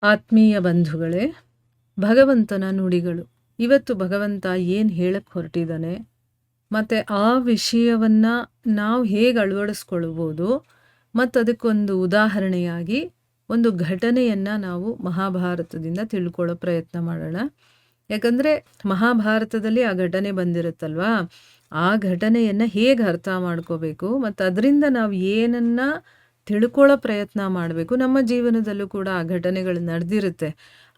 ಆತ್ಮೀಯ ಬಂಧುಗಳೇ, ಭಗವಂತನ ನುಡಿಗಳು. ಇವತ್ತು ಭಗವಂತ ಏನು ಹೇಳಕ್ಕೆ ಹೊರಟಿದ್ದಾನೆ, ಮತ್ತು ಆ ವಿಷಯವನ್ನು ನಾವು ಹೇಗೆ ಅಳವಡಿಸ್ಕೊಳ್ಬೋದು, ಮತ್ತು ಅದಕ್ಕೊಂದು ಉದಾಹರಣೆಯಾಗಿ ಒಂದು ಘಟನೆಯನ್ನು ನಾವು ಮಹಾಭಾರತದಿಂದ ತಿಳ್ಕೊಳ್ಳೋ ಪ್ರಯತ್ನ ಮಾಡೋಣ. ಯಾಕಂದರೆ ಮಹಾಭಾರತದಲ್ಲಿ ಆ ಘಟನೆ ಬಂದಿರುತ್ತಲ್ವಾ, ಆ ಘಟನೆಯನ್ನು ಹೇಗೆ ಅರ್ಥ ಮಾಡ್ಕೋಬೇಕು ಮತ್ತು ಅದರಿಂದ ನಾವು ಏನನ್ನು ತಿಳ್ಕೊಳ್ಳೋ ಪ್ರಯತ್ನ ಮಾಡಬೇಕು. ನಮ್ಮ ಜೀವನದಲ್ಲೂ ಕೂಡ ಆ ಘಟನೆಗಳು ನಡೆದಿರುತ್ತೆ.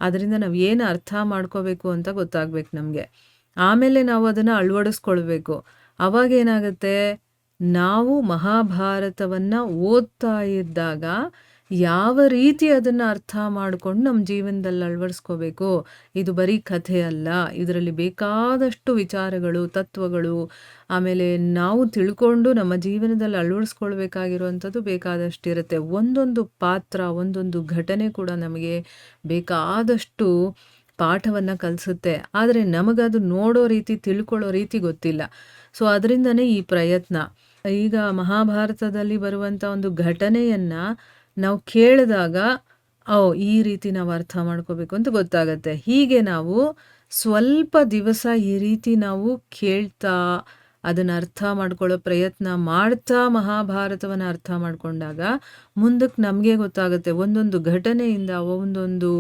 ಅದರಿಂದ ನಾವು ಏನು ಅರ್ಥ ಮಾಡ್ಕೋಬೇಕು ಅಂತ ಗೊತ್ತಾಗಬೇಕು ನಮಗೆ. ಆಮೇಲೆ ನಾವು ಅದನ್ನು ಅಳವಡಿಸ್ಕೊಳ್ಬೇಕು. ಅವಾಗೇನಾಗುತ್ತೆ, ನಾವು ಮಹಾಭಾರತವನ್ನು ಓದ್ತಾ ಇದ್ದಾಗ ಯಾವ ರೀತಿ ಅದನ್ನು ಅರ್ಥ ಮಾಡಿಕೊಂಡು ನಮ್ಮ ಜೀವನದಲ್ಲಿ ಅಳವಡಿಸ್ಕೋಬೇಕು. ಇದು ಬರೀ ಕಥೆ ಅಲ್ಲ, ಇದರಲ್ಲಿ ಬೇಕಾದಷ್ಟು ವಿಚಾರಗಳು, ತತ್ವಗಳು, ಆಮೇಲೆ ನಾವು ತಿಳ್ಕೊಂಡು ನಮ್ಮ ಜೀವನದಲ್ಲಿ ಅಳವಡಿಸ್ಕೊಳ್ಬೇಕಾಗಿರುವಂಥದ್ದು ಬೇಕಾದಷ್ಟಿರುತ್ತೆ. ಒಂದೊಂದು ಪಾತ್ರ, ಒಂದೊಂದು ಘಟನೆ ಕೂಡ ನಮಗೆ ಬೇಕಾದಷ್ಟು ಪಾಠವನ್ನು ಕಲಿಸುತ್ತೆ. ಆದರೆ ನಮಗದು ನೋಡೋ ರೀತಿ, ತಿಳ್ಕೊಳ್ಳೋ ರೀತಿ ಗೊತ್ತಿಲ್ಲ. ಸೊ ಅದರಿಂದನೇ ಈ ಪ್ರಯತ್ನ. ಈಗ ಮಹಾಭಾರತದಲ್ಲಿ ಬರುವಂಥ ಒಂದು ಘಟನೆಯನ್ನು ನಾವು ಕೇಳಿದಾಗ ಈ ರೀತಿ ನಾವು ಅರ್ಥ ಮಾಡ್ಕೋಬೇಕು ಅಂತ ಗೊತ್ತಾಗತ್ತೆ. ಹೀಗೆ ನಾವು ಸ್ವಲ್ಪ ದಿವಸ ಈ ರೀತಿ ನಾವು ಕೇಳ್ತಾ ಅದನ್ನು ಅರ್ಥ ಮಾಡ್ಕೊಳ್ಳೋ ಪ್ರಯತ್ನ ಮಾಡ್ತಾ ಮಹಾಭಾರತವನ್ನು ಅರ್ಥ ಮಾಡಿಕೊಂಡಾಗ ಮುಂದಕ್ಕೆ ನಮಗೆ ಗೊತ್ತಾಗುತ್ತೆ. ಒಂದೊಂದು ಘಟನೆಯಿಂದ, ಒಂದೊಂದು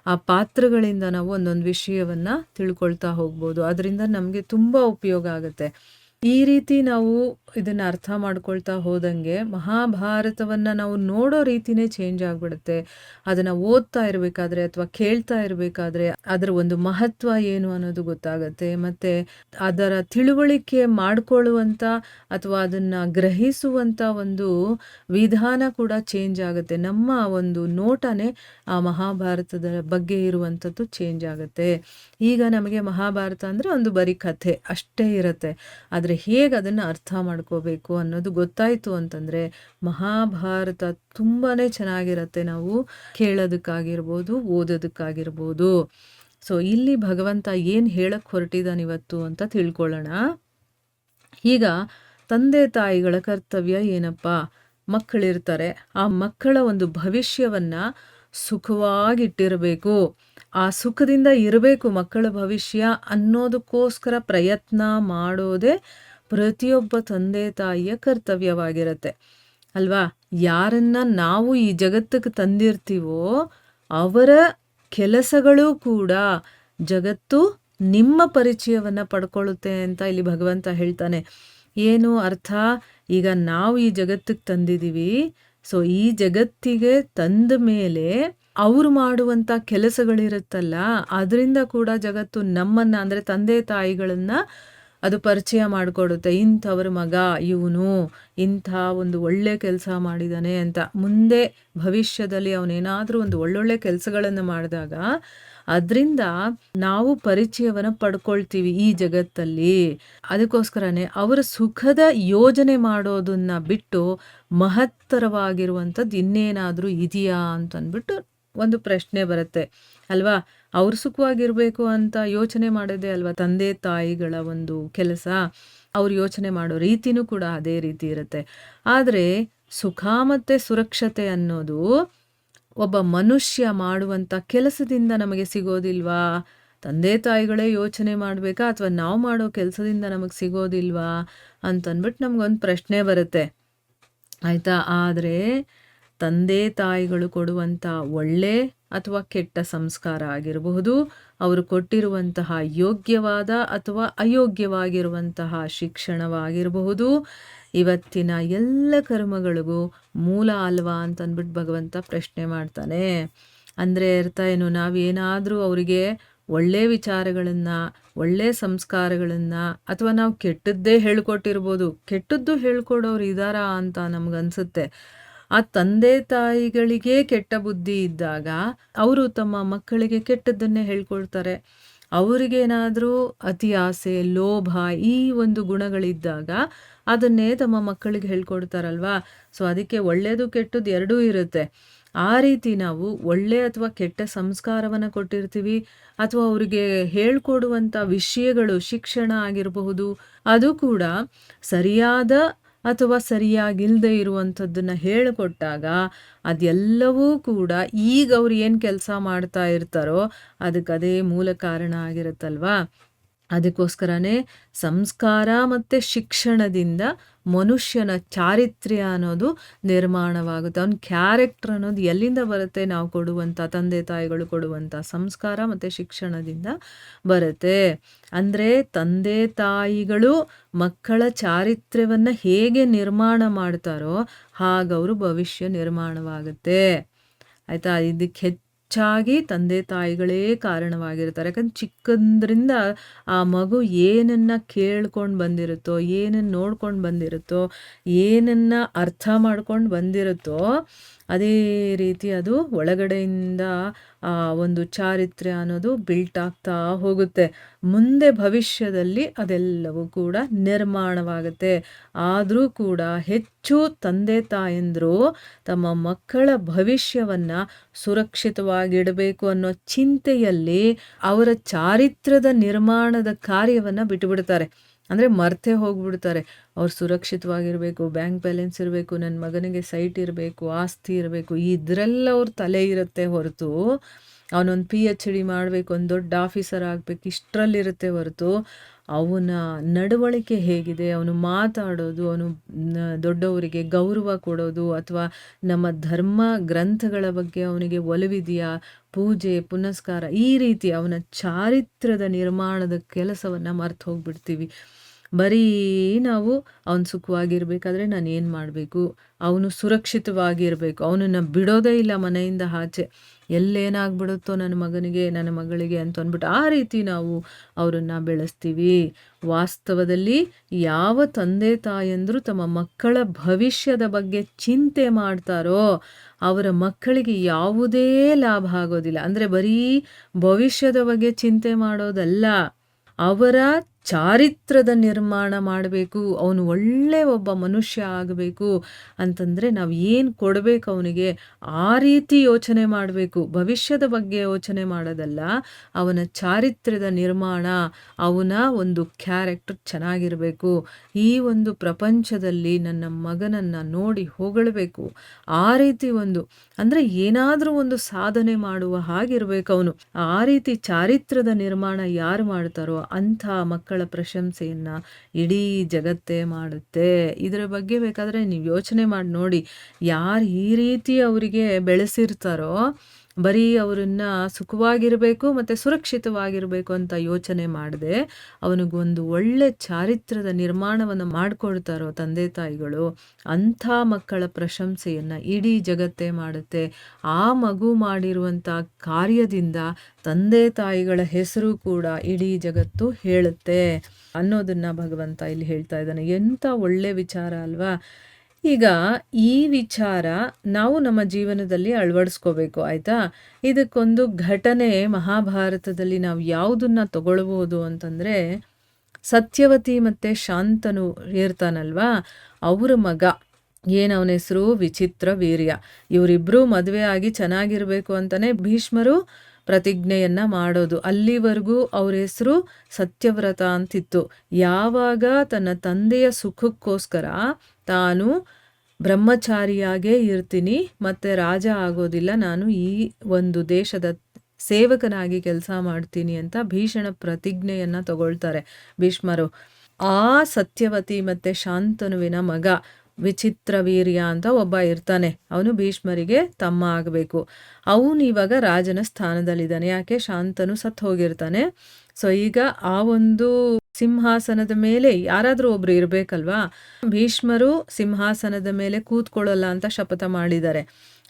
ಆ ಪಾತ್ರಗಳಿಂದ ನಾವು ಒಂದೊಂದು ವಿಷಯವನ್ನು ತಿಳ್ಕೊಳ್ತಾ ಹೋಗ್ಬೋದು. ಅದರಿಂದ ನಮಗೆ ತುಂಬ ಉಪಯೋಗ ಆಗುತ್ತೆ. ಈ ರೀತಿ ನಾವು ಇದನ್ನು ಅರ್ಥ ಮಾಡ್ಕೊಳ್ತಾ ಹೋದಂಗೆ ಮಹಾಭಾರತವನ್ನು ನಾವು ನೋಡೋ ರೀತಿನೇ ಚೇಂಜ್ ಆಗಿಬಿಡುತ್ತೆ. ಅದನ್ನು ಓದ್ತಾ ಇರಬೇಕಾದ್ರೆ ಅಥವಾ ಕೇಳ್ತಾ ಇರಬೇಕಾದ್ರೆ ಅದರ ಒಂದು ಮಹತ್ವ ಏನು ಅನ್ನೋದು ಗೊತ್ತಾಗುತ್ತೆ. ಮತ್ತು ಅದರ ತಿಳುವಳಿಕೆ ಮಾಡಿಕೊಳ್ಳುವಂಥ ಅಥವಾ ಅದನ್ನು ಗ್ರಹಿಸುವಂಥ ಒಂದು ವಿಧಾನ ಕೂಡ ಚೇಂಜ್ ಆಗುತ್ತೆ. ನಮ್ಮ ಒಂದು ನೋಟನೇ ಆ ಮಹಾಭಾರತದ ಬಗ್ಗೆ ಇರುವಂಥದ್ದು ಚೇಂಜ್ ಆಗುತ್ತೆ. ಈಗ ನಮಗೆ ಮಹಾಭಾರತ ಅಂದರೆ ಒಂದು ಬರೀ ಕಥೆ ಅಷ್ಟೇ ಇರುತ್ತೆ. ಆದರೆ ಹೇಗೆ ಅದನ್ನು ಅರ್ಥ ಮಾಡ್ಕೋಬೇಕು ಅನ್ನೋದು ಗೊತ್ತಾಯಿತು ಅಂತಂದರೆ ಮಹಾಭಾರತ ತುಂಬಾ ಚೆನ್ನಾಗಿರುತ್ತೆ. ನಾವು ಕೇಳೋದಕ್ಕಾಗಿರ್ಬೋದು, ಓದೋದಕ್ಕಾಗಿರ್ಬೋದು. ಸೊ ಇಲ್ಲಿ ಭಗವಂತ ಏನು ಹೇಳಕ್ಕೆ ಹೊರಟಿದ್ದಾನಿವತ್ತು ಅಂತ ತಿಳ್ಕೊಳ್ಳೋಣ. ಈಗ ತಂದೆ ತಾಯಿಗಳ ಕರ್ತವ್ಯ ಏನಪ್ಪ? ಮಕ್ಕಳಿರ್ತಾರೆ, ಆ ಮಕ್ಕಳ ಒಂದು ಭವಿಷ್ಯವನ್ನು ಸುಖವಾಗಿಟ್ಟಿರಬೇಕು. ಆ ಸುಖದಿಂದ ಇರಬೇಕು ಮಕ್ಕಳ ಭವಿಷ್ಯ ಅನ್ನೋದಕ್ಕೋಸ್ಕರ ಪ್ರಯತ್ನ ಮಾಡೋದೇ ಪ್ರತಿಯೊಬ್ಬ ತಂದೆ ತಾಯಿಯ ಕರ್ತವ್ಯವಾಗಿರುತ್ತೆ ಅಲ್ವಾ. ಯಾರನ್ನ ನಾವು ಈ ಜಗತ್ತಿಗೆ ತಂದಿರ್ತೀವೋ ಅವರ ಕೆಲಸಗಳು ಕೂಡ ಜಗತ್ತು ನಿಮ್ಮ ಪರಿಚಯವನ್ನು ಪಡ್ಕೊಳ್ಳುತ್ತೆ ಅಂತ ಇಲ್ಲಿ ಭಗವಂತ ಹೇಳ್ತಾನೆ. ಏನು ಅರ್ಥ? ಈಗ ನಾವು ಈ ಜಗತ್ತಿಗೆ ತಂದಿದ್ದೀವಿ. ಸೊ ಈ ಜಗತ್ತಿಗೆ ತಂದ ಮೇಲೆ ಅವರು ಮಾಡುವಂಥ ಕೆಲಸಗಳಿರುತ್ತಲ್ಲ, ಅದರಿಂದ ಕೂಡ ಜಗತ್ತು ನಮ್ಮನ್ನು ಅಂದರೆ ತಂದೆ ತಾಯಿಗಳನ್ನು ಅದು ಪರಿಚಯ ಮಾಡಿಕೊಡುತ್ತೆ. ಇಂಥವ್ರ ಮಗ ಇವನು, ಇಂಥ ಒಂದು ಒಳ್ಳೆ ಕೆಲಸ ಮಾಡಿದ್ದಾನೆ ಅಂತ. ಮುಂದೆ ಭವಿಷ್ಯದಲ್ಲಿ ಅವನೇನಾದರೂ ಒಂದು ಒಳ್ಳೊಳ್ಳೆ ಕೆಲಸಗಳನ್ನು ಮಾಡಿದಾಗ ಅದರಿಂದ ನಾವು ಪರಿಚಯವನ್ನು ಪಡ್ಕೊಳ್ತೀವಿ ಈ ಜಗತ್ತಲ್ಲಿ. ಅದಕ್ಕೋಸ್ಕರನೇ ಅವರ ಸುಖದ ಯೋಜನೆ ಮಾಡೋದನ್ನು ಬಿಟ್ಟು ಮಹತ್ತರವಾಗಿರುವಂಥದ್ದು ಇನ್ನೇನಾದರೂ ಇದೆಯಾ ಅಂತಂದ್ಬಿಟ್ಟು ಒಂದು ಪ್ರಶ್ನೆ ಬರುತ್ತೆ ಅಲ್ವಾ. ಅವ್ರು ಸುಖವಾಗಿರಬೇಕು ಅಂತ ಯೋಚನೆ ಮಾಡೋದೇ ಅಲ್ವಾ ತಂದೆ ತಾಯಿಗಳ ಒಂದು ಕೆಲಸ. ಅವ್ರು ಯೋಚನೆ ಮಾಡೋ ರೀತಿನೂ ಕೂಡ ಅದೇ ರೀತಿ ಇರುತ್ತೆ. ಆದರೆ ಸುಖ ಮತ್ತು ಸುರಕ್ಷತೆ ಅನ್ನೋದು ಒಬ್ಬ ಮನುಷ್ಯ ಮಾಡುವಂಥ ಕೆಲಸದಿಂದ ನಮಗೆ ಸಿಗೋದಿಲ್ವಾ? ತಂದೆ ತಾಯಿಗಳೇ ಯೋಚನೆ ಮಾಡಬೇಕಾ ಅಥವಾ ನಾವು ಮಾಡೋ ಕೆಲಸದಿಂದ ನಮಗೆ ಸಿಗೋದಿಲ್ವಾ ಅಂತಂದ್ಬಿಟ್ಟು ನಮಗೊಂದು ಪ್ರಶ್ನೆ ಬರುತ್ತೆ ಆಯಿತಾ. ಆದರೆ ತಂದೆ ತಾಯಿಗಳು ಕೊಡುವಂಥ ಒಳ್ಳೆ ಅಥವಾ ಕೆಟ್ಟ ಸಂಸ್ಕಾರ ಆಗಿರಬಹುದು, ಅವರು ಕೊಟ್ಟಿರುವಂತಹ ಯೋಗ್ಯವಾದ ಅಥವಾ ಅಯೋಗ್ಯವಾಗಿರುವಂತಹ ಶಿಕ್ಷಣವಾಗಿರಬಹುದು, ಇವತ್ತಿನ ಎಲ್ಲ ಕರ್ಮಗಳಿಗೂ ಮೂಲ ಅಲ್ವಾ ಅಂತಂದ್ಬಿಟ್ಟು ಭಗವಂತ ಪ್ರಶ್ನೆ ಮಾಡ್ತಾನೆ. ಅಂದರೆ ಅರ್ಥ ಏನು? ನಾವೇನಾದರೂ ಅವರಿಗೆ ಒಳ್ಳೆ ವಿಚಾರಗಳನ್ನು, ಒಳ್ಳೆ ಸಂಸ್ಕಾರಗಳನ್ನು ಅಥವಾ ನಾವು ಕೆಟ್ಟದ್ದೇ ಹೇಳ್ಕೊಟ್ಟಿರ್ಬೋದು. ಕೆಟ್ಟದ್ದು ಹೇಳ್ಕೊಡೋರು ಇದ್ದಾರಾ ಅಂತ ನಮಗನ್ಸುತ್ತೆ. ಆ ತಂದೆ ತಾಯಿಗಳಿಗೆ ಕೆಟ್ಟ ಬುದ್ಧಿ ಇದ್ದಾಗ ಅವರು ತಮ್ಮ ಮಕ್ಕಳಿಗೆ ಕೆಟ್ಟದ್ದನ್ನೇ ಹೇಳ್ಕೊಳ್ತಾರೆ. ಅವರಿಗೇನಾದರೂ ಅತಿ ಆಸೆ, ಲೋಭ ಈ ಒಂದು ಗುಣಗಳಿದ್ದಾಗ ಅದನ್ನೇ ತಮ್ಮ ಮಕ್ಕಳಿಗೆ ಹೇಳ್ಕೊಡ್ತಾರಲ್ವಾ. ಸೊ ಅದಕ್ಕೆ ಒಳ್ಳೆಯದು ಕೆಟ್ಟದ್ದು ಎರಡೂ ಇರುತ್ತೆ. ಆ ರೀತಿ ನಾವು ಒಳ್ಳೆ ಅಥವಾ ಕೆಟ್ಟ ಸಂಸ್ಕಾರವನ್ನು ಕೊಟ್ಟಿರ್ತೀವಿ ಅಥವಾ ಅವರಿಗೆ ಹೇಳ್ಕೊಡುವಂಥ ವಿಷಯಗಳು, ಶಿಕ್ಷಣ ಆಗಿರಬಹುದು, ಅದು ಕೂಡ ಸರಿಯಾದ ಅಥವಾ ಸರಿಯಾಗಿಲ್ಲದೆ ಇರುವಂಥದ್ದನ್ನು ಹೇಳಿಕೊಟ್ಟಾಗ ಅದೆಲ್ಲವೂ ಕೂಡ ಈಗ ಅವ್ರು ಏನು ಕೆಲಸ ಮಾಡ್ತಾ ಇರ್ತಾರೋ ಅದಕ್ಕೆ ಅದೇ ಮೂಲ ಕಾರಣ ಆಗಿರುತ್ತಲ್ವಾ. ಅದಕ್ಕೋಸ್ಕರನೇ ಸಂಸ್ಕಾರ ಮತ್ತು ಶಿಕ್ಷಣದಿಂದ ಮನುಷ್ಯನ ಚಾರಿತ್ರ್ಯ ಅನ್ನೋದು ನಿರ್ಮಾಣವಾಗುತ್ತೆ. ಅವನ ಕ್ಯಾರೆಕ್ಟರ್ ಅನ್ನೋದು ಎಲ್ಲಿಂದ ಬರುತ್ತೆ? ನಾವು ಕೊಡುವಂಥ ತಂದೆ ತಾಯಿಗಳು ಕೊಡುವಂಥ ಸಂಸ್ಕಾರ ಮತ್ತು ಶಿಕ್ಷಣದಿಂದ ಬರುತ್ತೆ. ಅಂದರೆ ತಂದೆ ತಾಯಿಗಳು ಮಕ್ಕಳ ಚಾರಿತ್ರ್ಯವನ್ನು ಹೇಗೆ ನಿರ್ಮಾಣ ಮಾಡ್ತಾರೋ ಹಾಗವರು ಭವಿಷ್ಯ ನಿರ್ಮಾಣವಾಗುತ್ತೆ. ಆಯಿತಾ? ಇದಕ್ಕೆ ಹೆಚ್ಚಾಗಿ ತಂದೆ ತಾಯಿಗಳೇ ಕಾರಣವಾಗಿರ್ತಾರೆ. ಯಾಕಂದ್ರೆ ಚಿಕ್ಕಂದ್ರಿಂದ ಆ ಮಗು ಏನನ್ನು ಕೇಳ್ಕೊಂಡು ಬಂದಿರುತ್ತೋ, ಏನನ್ನು ನೋಡ್ಕೊಂಡು ಬಂದಿರುತ್ತೋ, ಏನನ್ನು ಅರ್ಥ ಮಾಡ್ಕೊಂಡು ಬಂದಿರುತ್ತೋ ಅದೇ ರೀತಿ ಅದು ಒಳಗಡೆಯಿಂದ ಆ ಒಂದು ಚಾರಿತ್ರ್ಯ ಅನ್ನೋದು ಬಿಲ್ಟ್ ಆಗ್ತಾ ಹೋಗುತ್ತೆ. ಮುಂದೆ ಭವಿಷ್ಯದಲ್ಲಿ ಅದೆಲ್ಲವೂ ಕೂಡ ನಿರ್ಮಾಣವಾಗುತ್ತೆ. ಆದರೂ ಕೂಡ ಹೆಚ್ಚು ತಂದೆ ತಾಯಂದಿರು ತಮ್ಮ ಮಕ್ಕಳ ಭವಿಷ್ಯವನ್ನು ಸುರಕ್ಷಿತವಾಗಿಡಬೇಕು ಅನ್ನೋ ಚಿಂತೆಯಲ್ಲಿ ಅವರ ಚಾರಿತ್ರ್ಯದ ನಿರ್ಮಾಣದ ಕಾರ್ಯವನ್ನು ಬಿಟ್ಟುಬಿಡ್ತಾರೆ. ಅಂದರೆ ಮರ್ತೇ ಹೋಗ್ಬಿಡ್ತಾರೆ. ಅವ್ರು ಸುರಕ್ಷಿತವಾಗಿರಬೇಕು, ಬ್ಯಾಂಕ್ ಬ್ಯಾಲೆನ್ಸ್ ಇರಬೇಕು, ನನ್ನ ಮಗನಿಗೆ ಸೈಟ್ ಇರಬೇಕು, ಆಸ್ತಿ ಇರಬೇಕು, ಇದರೆಲ್ಲ ಅವ್ರ ತಲೆ ಇರುತ್ತೆ ಹೊರತು ಅವನೊಂದು PhD ಮಾಡಬೇಕು, ಒಂದು ದೊಡ್ಡ ಆಫೀಸರ್ ಆಗಬೇಕು, ಇಷ್ಟರಲ್ಲಿರುತ್ತೆ ಹೊರತು ಅವನ ನಡವಳಿಕೆ ಹೇಗಿದೆ, ಅವನು ಮಾತಾಡೋದು, ಅವನು ದೊಡ್ಡವರಿಗೆ ಗೌರವ ಕೊಡೋದು, ಅಥವಾ ನಮ್ಮ ಧರ್ಮ ಗ್ರಂಥಗಳ ಬಗ್ಗೆ ಅವನಿಗೆ ಒಲವಿದೆಯಾ, ಪೂಜೆ ಪುನಸ್ಕಾರ, ಈ ರೀತಿ ಅವನ ಚಾರಿತ್ರ್ಯದ ನಿರ್ಮಾಣದ ಕೆಲಸವನ್ನು ಮರ್ತು ಹೋಗ್ಬಿಡ್ತೀವಿ. ಬರೀ ನಾವು ಅವನು ಸುಖವಾಗಿರ್ಬೇಕಾದ್ರೆ ನಾನು ಏನು ಮಾಡಬೇಕು, ಅವನು ಸುರಕ್ಷಿತವಾಗಿರಬೇಕು, ಅವನನ್ನು ಬಿಡೋದೇ ಇಲ್ಲ ಮನೆಯಿಂದ ಆಚೆ, ಎಲ್ಲೇನಾಗ್ಬಿಡುತ್ತೋ ನನ್ನ ಮಗನಿಗೆ ನನ್ನ ಮಗಳಿಗೆ ಅಂತ ಅಂದ್ಬಿಟ್ಟು ಆ ರೀತಿ ನಾವು ಅವರನ್ನು ಬೆಳೆಸ್ತೀವಿ. ವಾಸ್ತವದಲ್ಲಿ ಯಾವ ತಂದೆ ತಾಯಂದರು ತಮ್ಮ ಮಕ್ಕಳ ಭವಿಷ್ಯದ ಬಗ್ಗೆ ಚಿಂತೆ ಮಾಡ್ತಾರೋ ಅವರ ಮಕ್ಕಳಿಗೆ ಯಾವುದೇ ಲಾಭ ಆಗೋದಿಲ್ಲ. ಅಂದರೆ ಬರೀ ಭವಿಷ್ಯದ ಬಗ್ಗೆ ಚಿಂತೆ ಮಾಡೋದಲ್ಲ, ಅವರ ಚಾರಿತ್ರ್ಯದ ನಿರ್ಮಾಣ ಮಾಡಬೇಕು, ಅವನು ಒಳ್ಳೆ ಒಬ್ಬ ಮನುಷ್ಯ ಆಗಬೇಕು ಅಂತಂದರೆ ನಾವು ಏನು ಕೊಡಬೇಕು ಅವನಿಗೆ ಆ ರೀತಿ ಯೋಚನೆ ಮಾಡಬೇಕು. ಭವಿಷ್ಯದ ಬಗ್ಗೆ ಯೋಚನೆ ಮಾಡೋದಲ್ಲ, ಅವನ ಚಾರಿತ್ರ್ಯದ ನಿರ್ಮಾಣ, ಅವನ ಒಂದು ಕ್ಯಾರೆಕ್ಟರ್ ಚೆನ್ನಾಗಿರಬೇಕು. ಈ ಒಂದು ಪ್ರಪಂಚದಲ್ಲಿ ನನ್ನ ಮಗನನ್ನು ನೋಡಿ ಹೊಗಳಬೇಕು, ಆ ರೀತಿ ಒಂದು ಅಂದರೆ ಏನಾದರೂ ಒಂದು ಸಾಧನೆ ಮಾಡುವ ಹಾಗಿರಬೇಕು ಅವನು. ಆ ರೀತಿ ಚಾರಿತ್ರ್ಯದ ನಿರ್ಮಾಣ ಯಾರು ಮಾಡ್ತಾರೋ ಅಂಥ ಮಕ್ಕಳ ಪ್ರಶಂಸೆಯನ್ನು ಇಡೀ ಜಗತ್ತೇ ಮಾಡುತ್ತೆ. ಇದರ ಬಗ್ಗೆ ಬೇಕಾದರೆ ನೀವು ಯೋಚನೆ ಮಾಡಿ ನೋಡಿ. ಯಾರು ಈ ರೀತಿ ಅವರಿಗೆ ಬೆಳೆಸಿರ್ತಾರೋ ಬರೀ ಅವರನ್ನು ಸುಖವಾಗಿರಬೇಕು ಮತ್ತು ಸುರಕ್ಷಿತವಾಗಿರಬೇಕು ಅಂತ ಯೋಚನೆ ಮಾಡದೆ ಅವನಿಗೊಂದು ಒಳ್ಳೆ ಚಾರಿತ್ರ್ಯದ ನಿರ್ಮಾಣವನ್ನು ಮಾಡಿಕೊಡ್ತಾರೋ ತಂದೆ ತಾಯಿಗಳು, ಅಂಥ ಮಕ್ಕಳ ಪ್ರಶಂಸೆಯನ್ನು ಇಡೀ ಜಗತ್ತೇ ಮಾಡುತ್ತೆ. ಆ ಮಗು ಮಾಡಿರುವಂಥ ಕಾರ್ಯದಿಂದ ತಂದೆ ತಾಯಿಗಳ ಹೆಸರು ಕೂಡ ಇಡೀ ಜಗತ್ತು ಹೇಳುತ್ತೆ ಅನ್ನೋದನ್ನು ಭಗವಂತ ಇಲ್ಲಿ ಹೇಳ್ತಾ ಇದ್ದಾನೆ. ಎಂಥ ಒಳ್ಳೆ ವಿಚಾರ ಅಲ್ವಾ? ಈಗ ಈ ವಿಚಾರ ನಾವು ನಮ್ಮ ಜೀವನದಲ್ಲಿ ಅಳವಡಿಸ್ಕೋಬೇಕು, ಆಯಿತಾ? ಇದಕ್ಕೊಂದು ಘಟನೆ ಮಹಾಭಾರತದಲ್ಲಿ ನಾವು ಯಾವುದನ್ನು ತಗೊಳ್ಬೋದು ಅಂತಂದರೆ, ಸತ್ಯವತಿ ಮತ್ತು ಶಾಂತನು ಇರ್ತಾನಲ್ವಾ, ಅವರ ಮಗ ಏನವನ ಹೆಸರು ವಿಚಿತ್ರ ವೀರ್ಯ. ಇವರಿಬ್ಬರು ಮದುವೆ ಆಗಿ ಚೆನ್ನಾಗಿರಬೇಕು ಅಂತಲೇ ಭೀಷ್ಮರು ಪ್ರತಿಜ್ಞೆಯನ್ನು ಮಾಡೋದು. ಅಲ್ಲಿವರೆಗೂ ಅವ್ರ ಹೆಸರು ಸತ್ಯವ್ರತ ಅಂತಿತ್ತು. ಯಾವಾಗ ತನ್ನ ತಂದೆಯ ಸುಖಕ್ಕೋಸ್ಕರ ತಾನು ಬ್ರಹ್ಮಚಾರಿಯಾಗೇ ಇರ್ತೀನಿ ಮತ್ತು ರಾಜ ಆಗೋದಿಲ್ಲ, ನಾನು ಈ ಒಂದು ದೇಶದ ಸೇವಕನಾಗಿ ಕೆಲಸ ಮಾಡ್ತೀನಿ ಅಂತ ಭೀಷಣ ಪ್ರತಿಜ್ಞೆಯನ್ನು ತಗೊಳ್ತಾರೆ ಭೀಷ್ಮರು. ಆ ಸತ್ಯವತಿ ಮತ್ತು ಶಾಂತನುವಿನ ಮಗ ವಿಚಿತ್ರ ವೀರ್ಯ ಅಂತ ಒಬ್ಬ ಇರ್ತಾನೆ. ಅವನು ಭೀಷ್ಮರಿಗೆ ತಮ್ಮ ಆಗಬೇಕು. ಅವನು ಇವಾಗ ರಾಜನ ಸ್ಥಾನದಲ್ಲಿದ್ದಾನೆ. ಯಾಕೆ? ಶಾಂತನು ಸತ್ತು ಹೋಗಿರ್ತಾನೆ. ಸೊ ಈಗ ಆ ಒಂದು ಸಿಂಹಾಸನದ ಮೇಲೆ ಯಾರಾದರೂ ಒಬ್ರು ಇರಬೇಕಲ್ವಾ. ಭೀಷ್ಮರು ಸಿಂಹಾಸನದ ಮೇಲೆ ಕೂತ್ಕೊಳ್ಳಲ್ಲ ಅಂತ ಶಪಥ ಮಾಡಿದ್ದಾರೆ.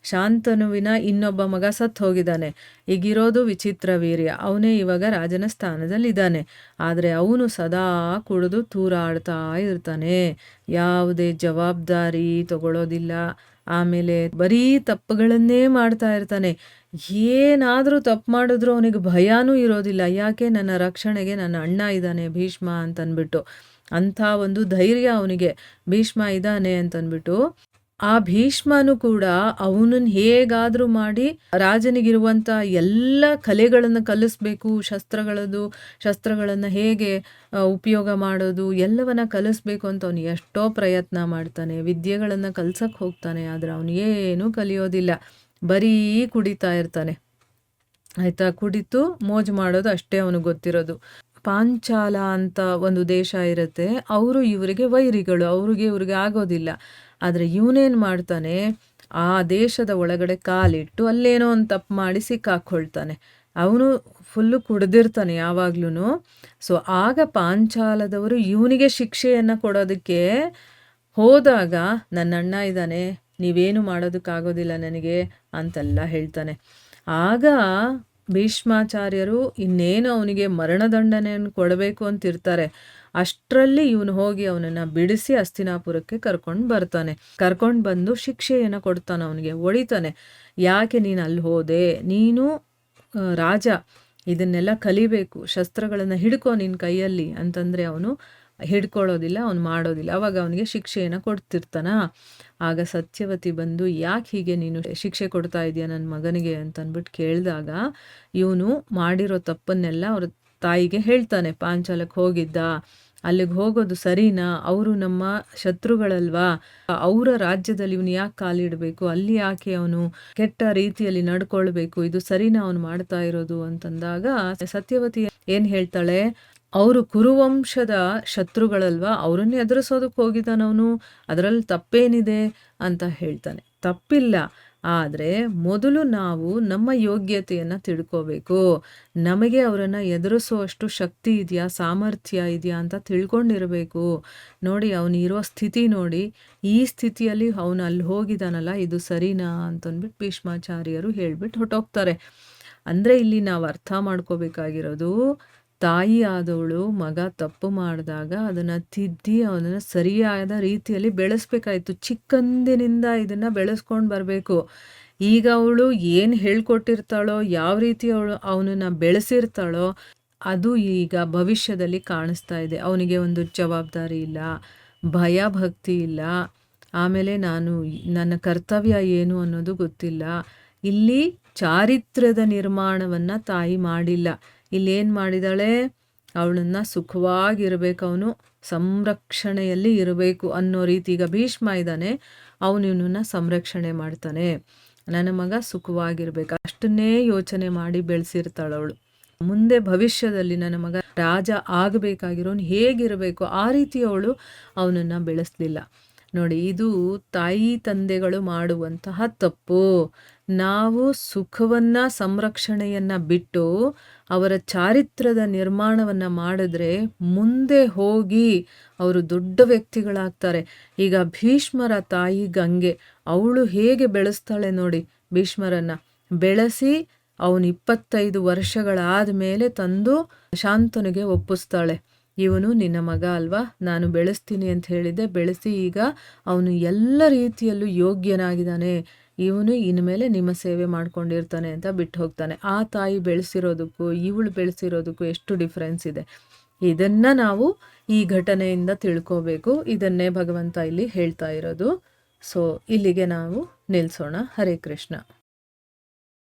ಶಾಂತನುವಿನ ಇನ್ನೊಬ್ಬ ಮಗ ಸತ್ತು ಹೋಗಿದ್ದಾನೆ. ಈಗಿರೋದು ವಿಚಿತ್ರ ವೀರ್ಯ, ಅವನೇ ಇವಾಗ ರಾಜನ ಸ್ಥಾನದಲ್ಲಿದ್ದಾನೆ. ಆದರೆ ಅವನು ಸದಾ ಕುಡಿದು ತೂರಾಡ್ತಾ ಇರ್ತಾನೆ, ಯಾವುದೇ ಜವಾಬ್ದಾರಿ ತಗೊಳ್ಳೋದಿಲ್ಲ. ಆಮೇಲೆ ಬರೀ ತಪ್ಪುಗಳನ್ನೇ ಮಾಡ್ತಾ ಇರ್ತಾನೆ. ಏನಾದರೂ ತಪ್ಪು ಮಾಡಿದ್ರು ಅವನಿಗೆ ಭಯನೂ ಇರೋದಿಲ್ಲ. ಯಾಕೆ? ನನ್ನ ರಕ್ಷಣೆಗೆ ನನ್ನ ಅಣ್ಣ ಇದ್ದಾನೆ ಭೀಷ್ಮ ಅಂತನ್ಬಿಟ್ಟು. ಅಂಥ ಒಂದು ಧೈರ್ಯ ಅವನಿಗೆ, ಭೀಷ್ಮ ಇದ್ದಾನೆ ಅಂತನ್ಬಿಟ್ಟು ಆ ಭೀಷ್ಮನು ಕೂಡ ಅವನನ್ನು ಹೇಗಾದ್ರೂ ಮಾಡಿ ರಾಜನಿಗಿರುವಂತ ಎಲ್ಲ ಕಲೆಗಳನ್ನು ಕಲಿಸ್ಬೇಕು, ಶಸ್ತ್ರಗಳನ್ನು ಹೇಗೆ ಉಪಯೋಗ ಮಾಡೋದು ಎಲ್ಲವನ್ನ ಕಲಿಸ್ಬೇಕು ಅಂತ ಅವನು ಎಷ್ಟೋ ಪ್ರಯತ್ನ ಮಾಡ್ತಾನೆ, ವಿದ್ಯೆಗಳನ್ನು ಕಲ್ಸಕ್ಕೆ ಹೋಗ್ತಾನೆ. ಆದರೆ ಅವನು ಏನೂ ಕಲಿಯೋದಿಲ್ಲ, ಬರೀ ಕುಡಿತಾ ಇರ್ತಾನೆ. ಆಯ್ತಾ, ಕುಡಿತು ಮೋಜು ಮಾಡೋದು ಅಷ್ಟೇ ಅವನಿಗೆ ಗೊತ್ತಿರೋದು. ಪಾಂಚಾಲ ಅಂತ ಒಂದು ದೇಶ ಇರುತ್ತೆ, ಅವರು ಇವರಿಗೆ ವೈರಿಗಳು, ಇವ್ರಿಗೆ ಆಗೋದಿಲ್ಲ. ಆದರೆ ಇವನೇನು ಮಾಡ್ತಾನೆ, ಆ ದೇಶದ ಒಳಗಡೆ ಕಾಲಿಟ್ಟು ಅಲ್ಲೇನೋ ಒಂದು ತಪ್ಪು ಮಾಡಿ ಸಿಕ್ಕಾಕ್ಕೊಳ್ತಾನೆ. ಅವನು ಫುಲ್ಲು ಕುಡ್ದಿರ್ತಾನೆ ಯಾವಾಗ್ಲೂ. ಸೊ ಆಗ ಪಾಂಚಾಲದವರು ಇವನಿಗೆ ಶಿಕ್ಷೆಯನ್ನು ಕೊಡೋದಕ್ಕೆ ಹೋದಾಗ, ನನ್ನ ಅಣ್ಣ ಇದ್ದಾನೆ, ನೀವೇನು ಮಾಡೋದಕ್ಕಾಗೋದಿಲ್ಲ ನನಗೆ ಅಂತೆಲ್ಲ ಹೇಳ್ತಾನೆ. ಆಗ ಭೀಷ್ಮಾಚಾರ್ಯರು ಇನ್ನೇನು ಅವನಿಗೆ ಮರಣದಂಡನೆಯನ್ನು ಕೊಡಬೇಕು ಅಂತಿರ್ತಾರೆ. ಅಷ್ಟರಲ್ಲಿ ಇವನು ಹೋಗಿ ಅವನನ್ನು ಬಿಡಿಸಿ ಹಸ್ತಿನಾಪುರಕ್ಕೆ ಕರ್ಕೊಂಡು ಬಂದು ಶಿಕ್ಷೆಯನ್ನು ಕೊಡ್ತಾನೆ, ಅವನಿಗೆ ಹೊಡಿತಾನೆ. ಯಾಕೆ ನೀನು ಅಲ್ಲಿ ಹೋದೆ, ನೀನು ರಾಜ, ಇದನ್ನೆಲ್ಲ ಕಲಿಬೇಕು, ಶಸ್ತ್ರಗಳನ್ನು ಹಿಡ್ಕೊ ನಿನ್ನ ಕೈಯಲ್ಲಿ ಅಂತಂದರೆ ಅವನು ಹಿಡ್ಕೊಳ್ಳೋದಿಲ್ಲ, ಅವನು ಮಾಡೋದಿಲ್ಲ. ಅವಾಗ ಅವನಿಗೆ ಶಿಕ್ಷೆಯನ್ನು ಕೊಡ್ತಿರ್ತಾನ. ಆಗ ಸತ್ಯವತಿ ಬಂದು, ಯಾಕೆ ಹೀಗೆ ನೀನು ಶಿಕ್ಷೆ ಕೊಡ್ತಾ ಇದೆಯಾ ನನ್ನ ಮಗನಿಗೆ ಅಂತಂದ್ಬಿಟ್ಟು ಕೇಳಿದಾಗ, ಇವನು ಮಾಡಿರೋ ತಪ್ಪನ್ನೆಲ್ಲ ಅವ್ರ ತಾಯಿಗೆ ಹೇಳ್ತಾನೆ. ಪಾಂಚಾಲಕ್ಕೆ ಹೋಗಿದ್ದ, ಅಲ್ಲಿಗೆ ಹೋಗೋದು ಸರಿನಾ, ಅವರು ನಮ್ಮ ಶತ್ರುಗಳಲ್ವಾ, ಅವರ ರಾಜ್ಯದಲ್ಲಿ ಇವನು ಯಾಕೆ ಕಾಲಿಡಬೇಕು, ಅಲ್ಲಿ ಯಾಕೆ ಅವನು ಕೆಟ್ಟ ರೀತಿಯಲ್ಲಿ ನಡ್ಕೊಳ್ಬೇಕು, ಇದು ಸರಿನಾ ಅವನು ಮಾಡ್ತಾ ಇರೋದು ಅಂತಂದಾಗ ಸತ್ಯವತಿ ಏನು ಹೇಳ್ತಾಳೆ, ಅವರು ಕುರುವಂಶದ ಶತ್ರುಗಳಲ್ವಾ, ಅವರನ್ನೇ ಎದುರಿಸೋದಕ್ಕೆ ಹೋಗಿದ್ದಾನವನು, ಅದರಲ್ಲಿ ತಪ್ಪೇನಿದೆ ಅಂತ ಹೇಳ್ತಾನೆ. ತಪ್ಪಿಲ್ಲ, ಆದರೆ ಮೊದಲು ನಾವು ನಮ್ಮ ಯೋಗ್ಯತೆಯನ್ನು ತಿಳ್ಕೋಬೇಕು, ನಮಗೆ ಅವರನ್ನು ಎದುರಿಸುವಷ್ಟು ಶಕ್ತಿ ಇದೆಯಾ, ಸಾಮರ್ಥ್ಯ ಇದೆಯಾ ಅಂತ ತಿಳ್ಕೊಂಡಿರಬೇಕು. ನೋಡಿ ಅವನು ಇರೋ ಸ್ಥಿತಿ ನೋಡಿ, ಈ ಸ್ಥಿತಿಯಲ್ಲಿ ಅವನು ಅಲ್ಲಿ ಹೋಗಿದ್ದಾನಲ್ಲ, ಇದು ಸರಿನಾ ಅಂತಂದ್ಬಿಟ್ಟು ಭೀಷ್ಮಾಚಾರ್ಯರು ಹೇಳ್ಬಿಟ್ಟು ಹೊಟ್ಟೋಗ್ತಾರೆ. ಅಂದರೆ ಇಲ್ಲಿ ನಾವು ಅರ್ಥ ಮಾಡ್ಕೋಬೇಕಾಗಿರೋದು, ತಾಯಿ ಆದವಳು ಮಗ ತಪ್ಪು ಮಾಡಿದಾಗ ಅದನ್ನು ತಿದ್ದಿ ಅವನನ್ನು ಸರಿಯಾದ ರೀತಿಯಲ್ಲಿ ಬೆಳೆಸ್ಬೇಕಾಯ್ತು. ಚಿಕ್ಕಂದಿನಿಂದ ಇದನ್ನು ಬೆಳೆಸ್ಕೊಂಡು ಬರಬೇಕು. ಈಗ ಅವಳು ಏನು ಹೇಳ್ಕೊಟ್ಟಿರ್ತಾಳೋ, ಯಾವ ರೀತಿ ಅವನನ್ನು ಬೆಳೆಸಿರ್ತಾಳೋ, ಅದು ಈಗ ಭವಿಷ್ಯದಲ್ಲಿ ಕಾಣಿಸ್ತಾ ಇದೆ. ಅವನಿಗೆ ಒಂದು ಜವಾಬ್ದಾರಿ ಇಲ್ಲ, ಭಯ ಭಕ್ತಿ ಇಲ್ಲ, ಆಮೇಲೆ ನನ್ನ ಕರ್ತವ್ಯ ಏನು ಅನ್ನೋದು ಗೊತ್ತಿಲ್ಲ. ಇಲ್ಲಿ ಚಾರಿತ್ರ್ಯದ ನಿರ್ಮಾಣವನ್ನು ತಾಯಿ ಮಾಡಿಲ್ಲ. ಇಲ್ಲೇನು ಮಾಡಿದಾಳೆ, ಅವಳನ್ನು ಸುಖವಾಗಿರಬೇಕು, ಅವನು ಸಂರಕ್ಷಣೆಯಲ್ಲಿ ಇರಬೇಕು ಅನ್ನೋ ರೀತಿ. ಈಗ ಭೀಷ್ಮ ಇದ್ದಾನೆ, ಅವನು ಇವನನ್ನು ಸಂರಕ್ಷಣೆ ಮಾಡ್ತಾನೆ, ನನ್ನ ಮಗ ಸುಖವಾಗಿರ್ಬೇಕು, ಅಷ್ಟನ್ನೇ ಯೋಚನೆ ಮಾಡಿ ಬೆಳೆಸಿರ್ತಾಳವಳು. ಮುಂದೆ ಭವಿಷ್ಯದಲ್ಲಿ ನನ್ನ ಮಗ ರಾಜ ಆಗಬೇಕಾಗಿರೋನು ಹೇಗಿರಬೇಕು, ಆ ರೀತಿ ಅವಳು ಅವನನ್ನು ಬೆಳೆಸಲಿಲ್ಲ. ನೋಡಿ, ಇದು ತಾಯಿ ತಂದೆಗಳು ಮಾಡುವಂತಹ ತಪ್ಪು. ನಾವು ಸುಖವನ್ನು ಸಂರಕ್ಷಣೆಯನ್ನು ಬಿಟ್ಟು ಅವರ ಚಾರಿತ್ರ್ಯದ ನಿರ್ಮಾಣವನ್ನು ಮಾಡಿದ್ರೆ ಮುಂದೆ ಹೋಗಿ ಅವರು ದೊಡ್ಡ ವ್ಯಕ್ತಿಗಳಾಗ್ತಾರೆ. ಈಗ ಭೀಷ್ಮರ ತಾಯಿ ಗಂಗೆ, ಅವಳು ಹೇಗೆ ಬೆಳೆಸ್ತಾಳೆ ನೋಡಿ, ಭೀಷ್ಮರನ್ನು ಬೆಳೆಸಿ ಅವನು 25 ವರ್ಷಗಳಾದ ಮೇಲೆ ತಂದು ಶಾಂತನಿಗೆ ಒಪ್ಪಿಸ್ತಾಳೆ. ಇವನು ನಿನ್ನ ಮಗ ಅಲ್ವಾ, ನಾನು ಬೆಳೆಸ್ತೀನಿ ಅಂತ ಹೇಳಿದ್ದೆ, ಬೆಳೆಸಿ ಈಗ ಅವನು ಎಲ್ಲ ರೀತಿಯಲ್ಲೂ ಯೋಗ್ಯನಾಗಿದ್ದಾನೆ, ಇವನು ಇನ್ಮೇಲೆ ನಿಮ್ಮ ಸೇವೆ ಮಾಡ್ಕೊಂಡಿರ್ತಾನೆ ಅಂತ ಬಿಟ್ಟು ಹೋಗ್ತಾನೆ. ಆ ತಾಯಿ ಬೆಳೆಸಿರೋದಕ್ಕೂ ಇವಳು ಬೆಳೆಸಿರೋದಕ್ಕೂ ಎಷ್ಟು ಡಿಫ್ರೆನ್ಸ್ ಇದೆ, ಇದನ್ನು ನಾವು ಈ ಘಟನೆಯಿಂದ ತಿಳ್ಕೋಬೇಕು. ಇದನ್ನೇ ಭಗವಂತ ಇಲ್ಲಿ ಹೇಳ್ತಾ ಇರೋದು. ಸೊ ಇಲ್ಲಿಗೆ ನಾವು ನಿಲ್ಲಿಸೋಣ. ಹರೇ ಕೃಷ್ಣ.